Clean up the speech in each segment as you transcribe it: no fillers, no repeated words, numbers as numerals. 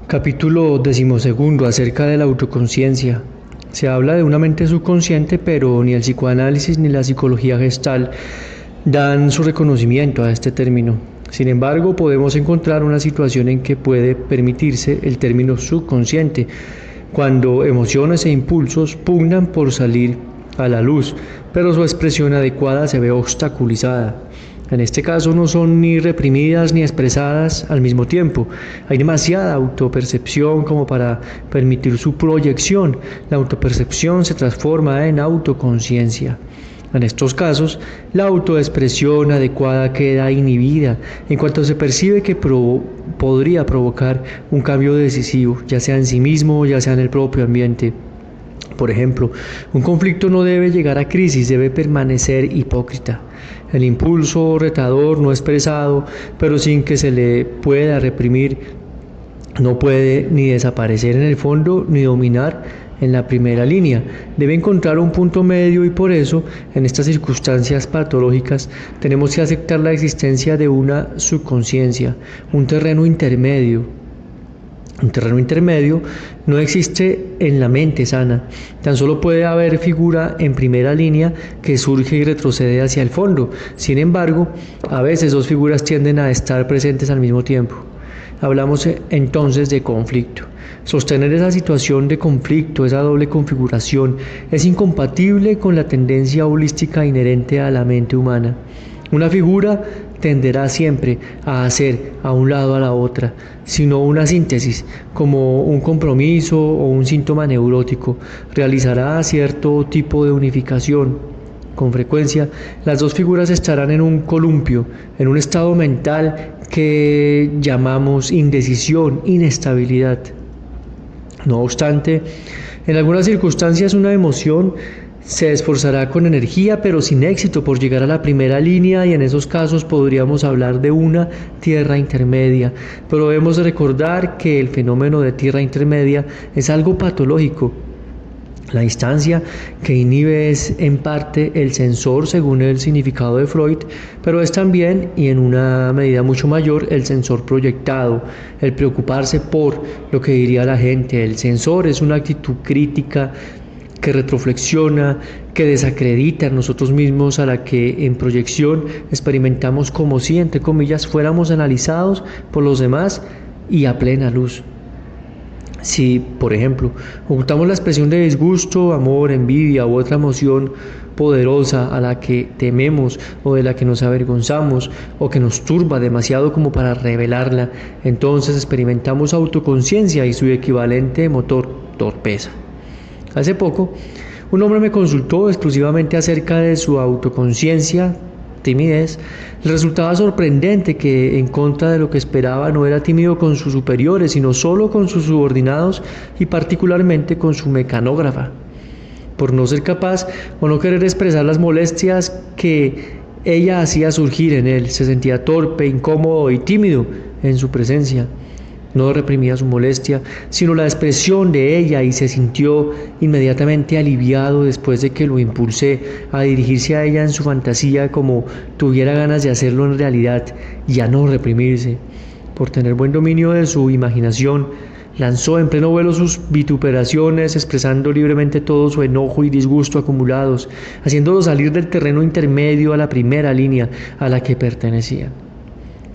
Capítulo 12 acerca de la autoconciencia. Se habla de una mente subconsciente, pero ni el psicoanálisis ni la psicología gestal dan su reconocimiento a este término. Sin embargo, podemos encontrar una situación en que puede permitirse el término subconsciente, cuando emociones e impulsos pugnan por salir a la luz, pero su expresión adecuada se ve obstaculizada. En este caso no son ni reprimidas ni expresadas al mismo tiempo. Hay demasiada autopercepción como para permitir su proyección. La autopercepción se transforma en autoconciencia. En estos casos, la autoexpresión adecuada queda inhibida en cuanto se percibe que podría provocar un cambio decisivo, ya sea en sí mismo, ya sea en el propio ambiente. Por ejemplo, un conflicto no debe llegar a crisis, debe permanecer hipócrita. El impulso retador no expresado, pero sin que se le pueda reprimir, no puede ni desaparecer en el fondo ni dominar en la primera línea. Debe encontrar un punto medio y por eso, en estas circunstancias patológicas, tenemos que aceptar la existencia de una subconsciencia, un terreno intermedio. Un terreno intermedio no existe en la mente sana, tan solo puede haber figura en primera línea que surge y retrocede hacia el fondo. Sin embargo, a veces dos figuras tienden a estar presentes al mismo tiempo. Hablamos entonces de conflicto. Sostener esa situación de conflicto, esa doble configuración, es incompatible con la tendencia holística inherente a la mente humana. Una figura tenderá siempre a hacer a un lado a la otra, sino una síntesis, como un compromiso o un síntoma neurótico, realizará cierto tipo de unificación. Con frecuencia, las dos figuras estarán en un columpio, en un estado mental que llamamos indecisión, inestabilidad. No obstante, en algunas circunstancias una emoción se esforzará con energía pero sin éxito por llegar a la primera línea y en esos casos podríamos hablar de una tierra intermedia, pero debemos recordar que el fenómeno de tierra intermedia es algo patológico. La instancia que inhibe es en parte el sensor según el significado de Freud, pero es también y en una medida mucho mayor el sensor proyectado, el preocuparse por lo que diría la gente. El sensor es una actitud crítica que retroflexiona, que desacredita a nosotros mismos, a la que en proyección experimentamos como si, entre comillas, fuéramos analizados por los demás y a plena luz. Si, por ejemplo, ocultamos la expresión de disgusto, amor, envidia u otra emoción poderosa a la que tememos o de la que nos avergonzamos o que nos turba demasiado como para revelarla, entonces experimentamos autoconciencia y su equivalente motor, torpeza. Hace poco, un hombre me consultó exclusivamente acerca de su autoconciencia, timidez. Le resultaba sorprendente que, en contra de lo que esperaba, no era tímido con sus superiores, sino solo con sus subordinados y particularmente con su mecanógrafa. Por no ser capaz o no querer expresar las molestias que ella hacía surgir en él, se sentía torpe, incómodo y tímido en su presencia. No reprimía su molestia, sino la expresión de ella y se sintió inmediatamente aliviado después de que lo impulsé a dirigirse a ella en su fantasía como tuviera ganas de hacerlo en realidad y a no reprimirse. Por tener buen dominio de su imaginación, lanzó en pleno vuelo sus vituperaciones, expresando libremente todo su enojo y disgusto acumulados, haciéndolo salir del terreno intermedio a la primera línea a la que pertenecía.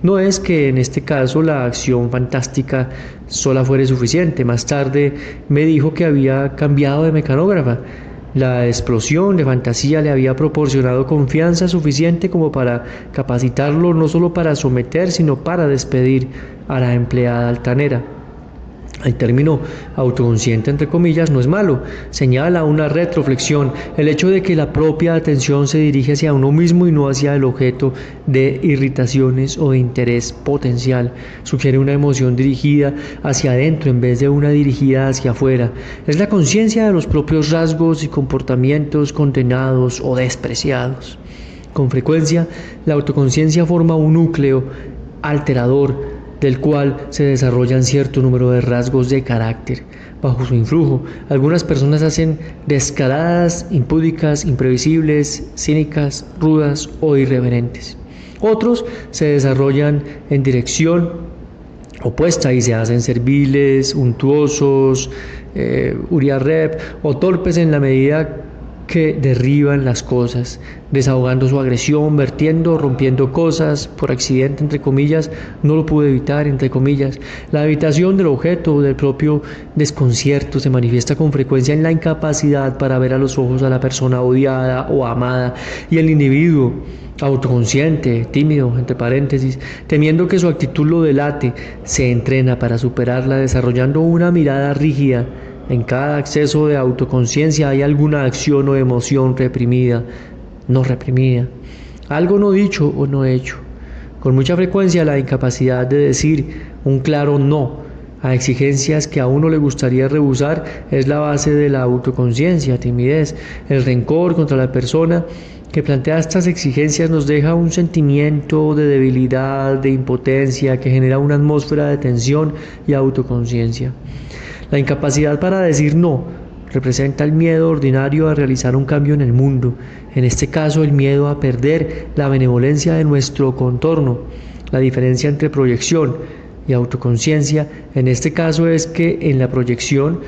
No es que en este caso la acción fantástica sola fuera suficiente. Más tarde me dijo que había cambiado de mecanógrafa. La explosión de fantasía le había proporcionado confianza suficiente como para capacitarlo no solo para someter, sino para despedir a la empleada altanera. El término autoconsciente, entre comillas, no es malo, señala una retroflexión, el hecho de que la propia atención se dirige hacia uno mismo y no hacia el objeto de irritaciones o de interés potencial, sugiere una emoción dirigida hacia adentro en vez de una dirigida hacia afuera. Es la conciencia de los propios rasgos y comportamientos condenados o despreciados. Con frecuencia, la autoconciencia forma un núcleo alterador del cual se desarrollan cierto número de rasgos de carácter. Bajo su influjo, algunas personas hacen descaradas, impúdicas, imprevisibles, cínicas, rudas o irreverentes. Otros se desarrollan en dirección opuesta y se hacen serviles, untuosos, Uriah Rep o torpes en la medida que derriban las cosas, desahogando su agresión, vertiendo, rompiendo cosas por accidente, entre comillas, no lo pude evitar, entre comillas. La evitación del objeto o del propio desconcierto se manifiesta con frecuencia en la incapacidad para ver a los ojos a la persona odiada o amada, y el individuo autoconsciente, tímido, entre paréntesis, temiendo que su actitud lo delate, se entrena para superarla desarrollando una mirada rígida. En cada acceso de autoconciencia hay alguna acción o emoción reprimida, no reprimida, algo no dicho o no hecho. Con mucha frecuencia la incapacidad de decir un claro no a exigencias que a uno le gustaría rehusar es la base de la autoconciencia, timidez. El rencor contra la persona que plantea estas exigencias nos deja un sentimiento de debilidad, de impotencia, que genera una atmósfera de tensión y autoconciencia. La incapacidad para decir no representa el miedo ordinario a realizar un cambio en el mundo, en este caso el miedo a perder la benevolencia de nuestro contorno. La diferencia entre proyección y autoconciencia en este caso es que en la proyección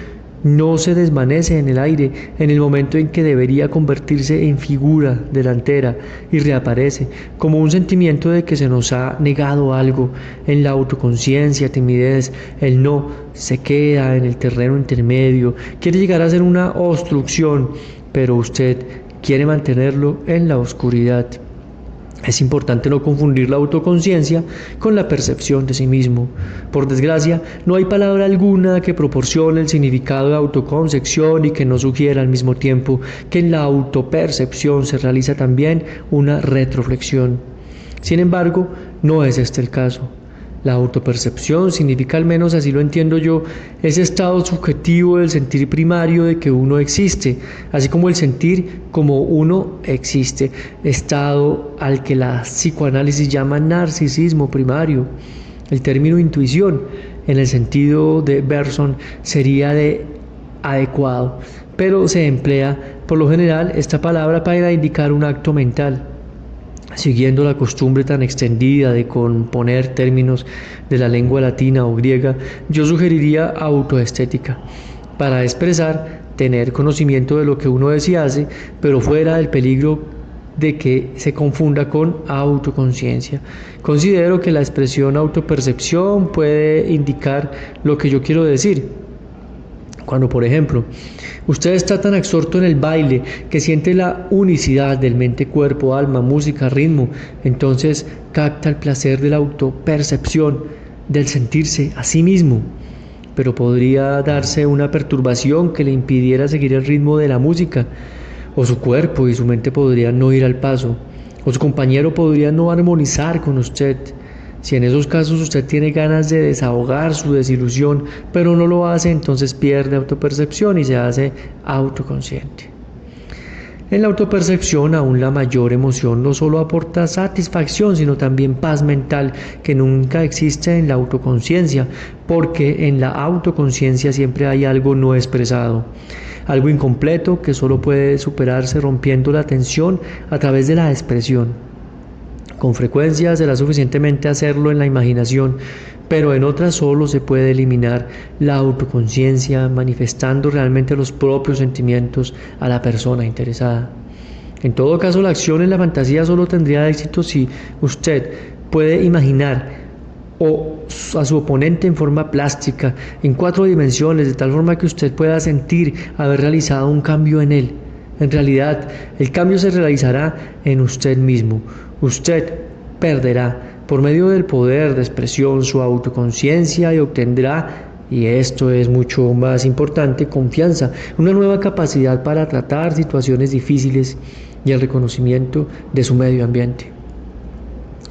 no se desvanece en el aire en el momento en que debería convertirse en figura delantera y reaparece como un sentimiento de que se nos ha negado algo. En la autoconciencia, timidez, el no se queda en el terreno intermedio, quiere llegar a ser una obstrucción, pero usted quiere mantenerlo en la oscuridad. Es importante no confundir la autoconciencia con la percepción de sí mismo. Por desgracia, no hay palabra alguna que proporcione el significado de autoconcepción y que no sugiera al mismo tiempo que en la autopercepción se realiza también una retroflexión. Sin embargo, no es este el caso. La autopercepción significa, al menos así lo entiendo yo, ese estado subjetivo del sentir primario de que uno existe, así como el sentir como uno existe, estado al que la psicoanálisis llama narcisismo primario. El término intuición, en el sentido de Bergson, sería de adecuado, pero se emplea por lo general esta palabra para indicar un acto mental. Siguiendo la costumbre tan extendida de componer términos de la lengua latina o griega, yo sugeriría autoestética, para expresar, tener conocimiento de lo que uno es y hace, pero fuera del peligro de que se confunda con autoconciencia. Considero que la expresión autopercepción puede indicar lo que yo quiero decir. Cuando, por ejemplo, usted está tan absorto en el baile que siente la unicidad del mente, cuerpo, alma, música, ritmo, entonces capta el placer de la autopercepción, del sentirse a sí mismo. Pero podría darse una perturbación que le impidiera seguir el ritmo de la música, o su cuerpo y su mente podrían no ir al paso, o su compañero podría no armonizar con usted. Si en esos casos usted tiene ganas de desahogar su desilusión, pero no lo hace, entonces pierde autopercepción y se hace autoconsciente. En la autopercepción, aún la mayor emoción no solo aporta satisfacción, sino también paz mental, que nunca existe en la autoconciencia, porque en la autoconciencia siempre hay algo no expresado, algo incompleto que solo puede superarse rompiendo la tensión a través de la expresión. Con frecuencia será suficientemente hacerlo en la imaginación, pero en otras solo se puede eliminar la autoconciencia manifestando realmente los propios sentimientos a la persona interesada. En todo caso, la acción en la fantasía solo tendría éxito si usted puede imaginar a su oponente en forma plástica, en 4 dimensiones, de tal forma que usted pueda sentir haber realizado un cambio en él. En realidad, el cambio se realizará en usted mismo. Usted perderá, por medio del poder de expresión, su autoconciencia y obtendrá, y esto es mucho más importante, confianza, una nueva capacidad para tratar situaciones difíciles y el reconocimiento de su medio ambiente.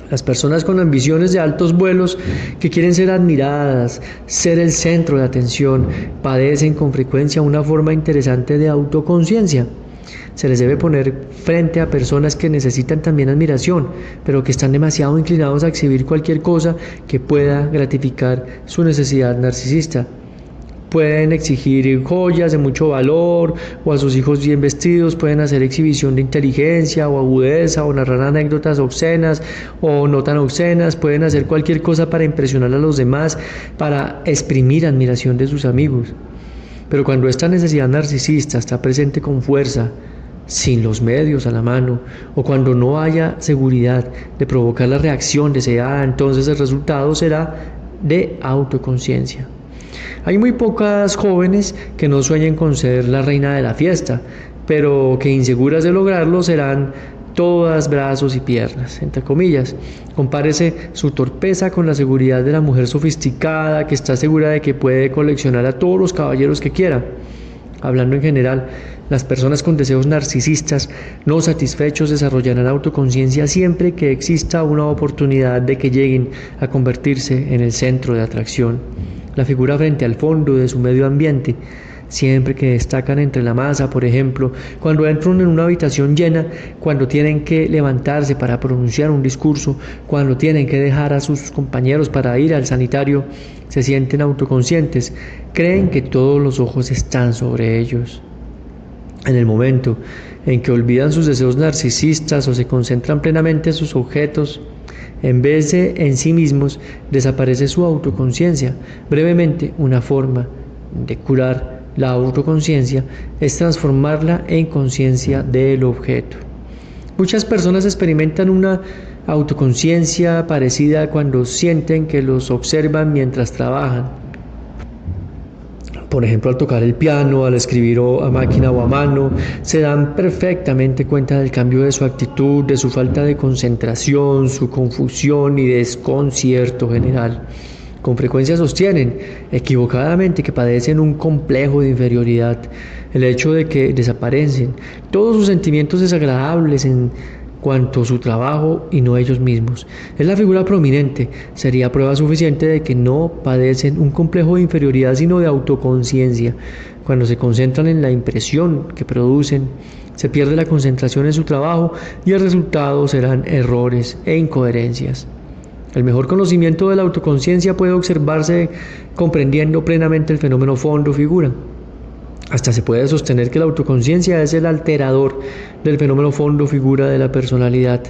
Las personas con ambiciones de altos vuelos que quieren ser admiradas, ser el centro de atención, padecen con frecuencia una forma interesante de autoconciencia. Se les debe poner frente a personas que necesitan también admiración, pero que están demasiado inclinados a exhibir cualquier cosa que pueda gratificar su necesidad narcisista. pueden exigir joyas de mucho valor o a sus hijos bien vestidos, pueden hacer exhibición de inteligencia o agudeza o narrar anécdotas obscenas o no tan obscenas, pueden hacer cualquier cosa para impresionar a los demás, para exprimir admiración de sus amigos. Pero cuando esta necesidad narcisista está presente con fuerza, sin los medios a la mano, o cuando no haya seguridad de provocar la reacción deseada, entonces el resultado será de autoconciencia. Hay muy pocas jóvenes que no sueñen con ser la reina de la fiesta, pero que inseguras de lograrlo serán todas brazos y piernas, entre comillas. Compárese su torpeza con la seguridad de la mujer sofisticada que está segura de que puede coleccionar a todos los caballeros que quiera. Hablando en general, las personas con deseos narcisistas no satisfechos desarrollarán autoconciencia siempre que exista una oportunidad de que lleguen a convertirse en el centro de atracción, la figura frente al fondo de su medio ambiente. Siempre que destacan entre la masa, por ejemplo, cuando entran en una habitación llena, cuando tienen que levantarse para pronunciar un discurso, cuando tienen que dejar a sus compañeros para ir al sanitario, se sienten autoconscientes, creen que todos los ojos están sobre ellos. En el momento en que olvidan sus deseos narcisistas o se concentran plenamente en sus objetos, en vez de en sí mismos, desaparece su autoconciencia. Brevemente, una forma de curar la autoconciencia es transformarla en conciencia del objeto. Muchas personas experimentan una autoconciencia parecida cuando sienten que los observan mientras trabajan. Por ejemplo, al tocar el piano, al escribir a máquina o a mano, se dan perfectamente cuenta del cambio de su actitud, de su falta de concentración, su confusión y desconcierto general. Con frecuencia sostienen, equivocadamente, que padecen un complejo de inferioridad, el hecho de que desaparecen todos sus sentimientos desagradables en cuanto a su trabajo y no ellos mismos. Es la figura prominente, sería prueba suficiente de que no padecen un complejo de inferioridad sino de autoconciencia. Cuando se concentran en la impresión que producen, se pierde la concentración en su trabajo y el resultado serán errores e incoherencias. El mejor conocimiento de la autoconciencia puede observarse comprendiendo plenamente el fenómeno fondo-figura. Hasta se puede sostener que la autoconciencia es el alterador del fenómeno fondo-figura de la personalidad.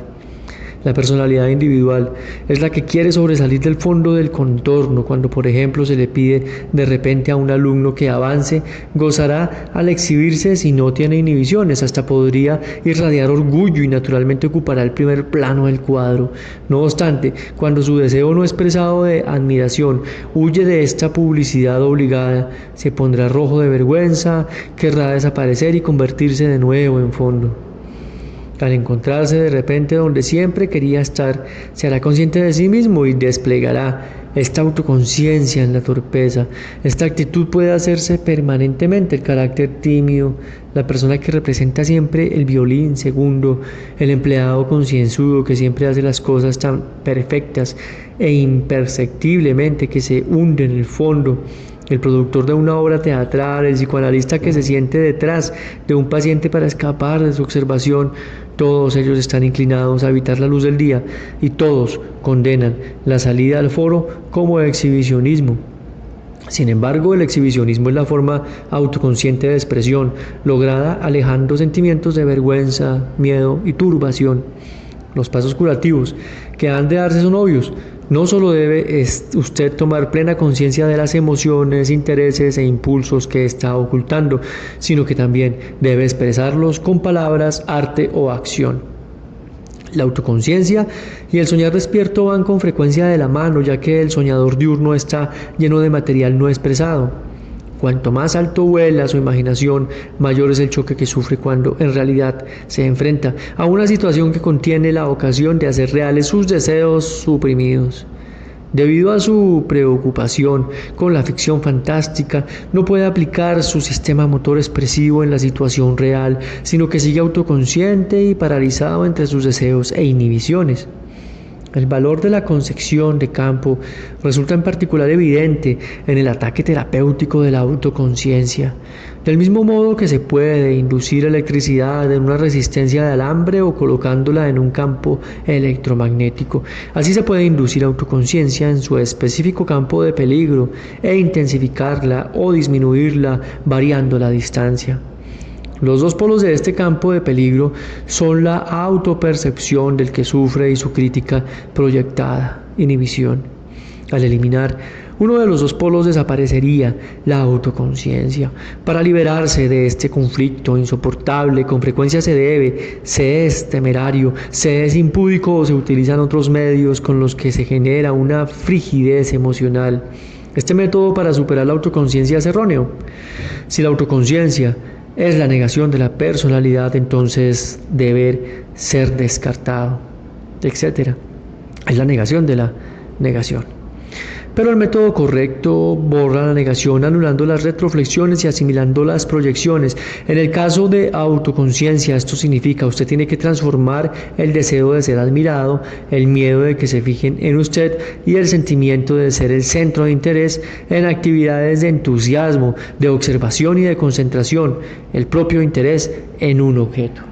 La personalidad individual es la que quiere sobresalir del fondo del contorno. Cuando, por ejemplo, se le pide de repente a un alumno que avance, gozará al exhibirse si no tiene inhibiciones, hasta podría irradiar orgullo y naturalmente ocupará el primer plano del cuadro. No obstante, cuando su deseo no expresado de admiración huye de esta publicidad obligada, se pondrá rojo de vergüenza, querrá desaparecer y convertirse de nuevo en fondo. Al encontrarse de repente donde siempre quería estar, se hará consciente de sí mismo y desplegará esta autoconciencia en la torpeza. Esta actitud puede hacerse permanentemente. El carácter tímido, la persona que representa siempre el violín segundo, el empleado concienzudo que siempre hace las cosas tan perfectas e imperceptiblemente que se hunde en el fondo, el productor de una obra teatral, el psicoanalista que se siente detrás de un paciente para escapar de su observación, todos ellos están inclinados a evitar la luz del día y todos condenan la salida al foro como exhibicionismo. Sin embargo, el exhibicionismo es la forma autoconsciente de expresión, lograda alejando sentimientos de vergüenza, miedo y turbación. Los pasos curativos que han de darse son obvios. No solo debe usted tomar plena conciencia de las emociones, intereses e impulsos que está ocultando, sino que también debe expresarlos con palabras, arte o acción. La autoconciencia y el soñar despierto van con frecuencia de la mano, ya que el soñador diurno está lleno de material no expresado. Cuanto más alto vuela su imaginación, mayor es el choque que sufre cuando en realidad se enfrenta a una situación que contiene la ocasión de hacer reales sus deseos suprimidos. Debido a su preocupación con la ficción fantástica, no puede aplicar su sistema motor expresivo en la situación real, sino que sigue autoconsciente y paralizado entre sus deseos e inhibiciones. El valor de la concepción de campo resulta en particular evidente en el ataque terapéutico de la autoconciencia. Del mismo modo que se puede inducir electricidad en una resistencia de alambre o colocándola en un campo electromagnético, así se puede inducir autoconciencia en su específico campo de peligro e intensificarla o disminuirla variando la distancia. Los dos polos de este campo de peligro son la autopercepción del que sufre y su crítica proyectada, inhibición. Al eliminar uno de los dos polos desaparecería la autoconciencia. Para liberarse de este conflicto insoportable, con frecuencia se es temerario, se es impúdico o se utilizan otros medios con los que se genera una frigidez emocional. Este método para superar la autoconciencia es erróneo. Si la autoconciencia es la negación de la personalidad, entonces deber ser descartado, etc. Es la negación de la negación. Pero el método correcto borra la negación anulando las retroflexiones y asimilando las proyecciones. En el caso de autoconciencia, esto significa usted tiene que transformar el deseo de ser admirado, el miedo de que se fijen en usted y el sentimiento de ser el centro de interés en actividades de entusiasmo, de observación y de concentración, el propio interés en un objeto.